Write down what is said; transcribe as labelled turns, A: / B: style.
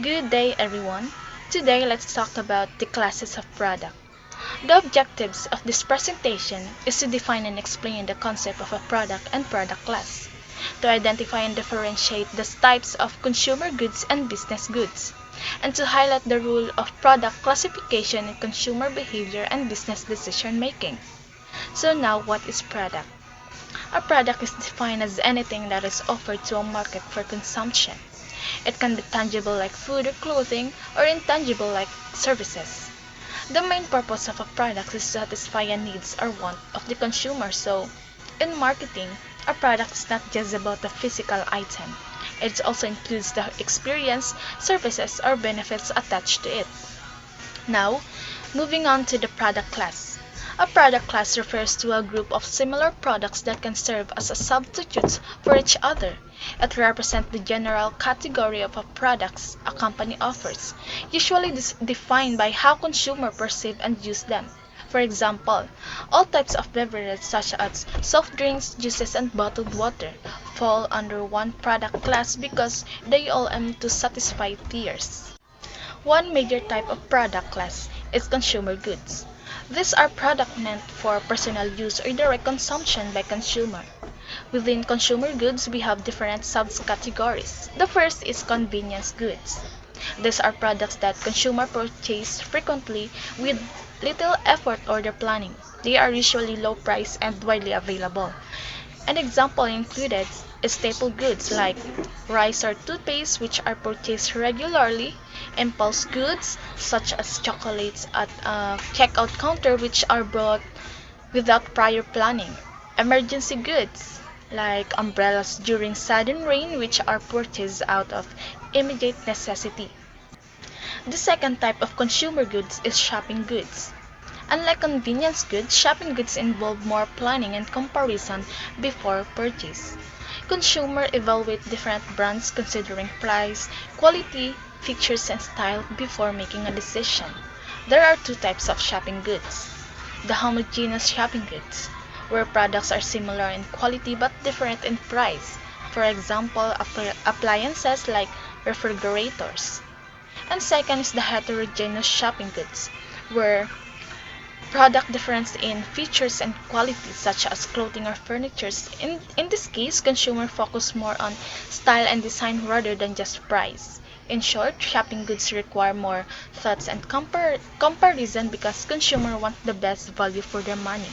A: Good day, everyone. Today, let's talk about the classes of product. The objectives of this presentation is to define and explain the concept of a product and product class, to identify and differentiate the types of consumer goods and business goods, and to highlight the role of product classification in consumer behavior and business decision making. So now, what is product? A product is defined as anything that is offered to a market for consumption. It can be tangible like food or clothing, or intangible like services. The main purpose of a product is to satisfy a needs or want of the consumer. So, in marketing, a product is not just about the physical item. It also includes the experience, services, or benefits attached to it. Now, moving on to the product class. A product class refers to a group of similar products that can serve as a substitutes for each other. It represents the general category of products a company offers, usually defined by how consumers perceive and use them. For example, all types of beverages such as soft drinks, juices, and bottled water fall under one product class because they all aim to satisfy tiers. One major type of product class is consumer goods. These are products meant for personal use or direct consumption by consumer. Within consumer goods, we have different subcategories. The first is convenience goods. These are products that consumers purchase frequently with little effort or their planning. They are usually low price and widely available. An example included is staple goods like rice or toothpaste, which are purchased regularly; impulse goods such as chocolates at a checkout counter, which are bought without prior planning; emergency goods like umbrellas during sudden rain, which are purchased out of immediate necessity. The second type of consumer goods is shopping goods. Unlike convenience goods, shopping goods involve more planning and comparison before purchase. Consumers evaluate different brands considering price, quality, features, and style before making a decision. There are two types of shopping goods. The homogeneous shopping goods, where products are similar in quality but different in price. For example, appliances like refrigerators. And second is the heterogeneous shopping goods, where product difference in features and quality such as clothing or furniture. In this case, consumer focus more on style and design rather than just price. In short, shopping goods require more thoughts and comparison because consumers want the best value for their money.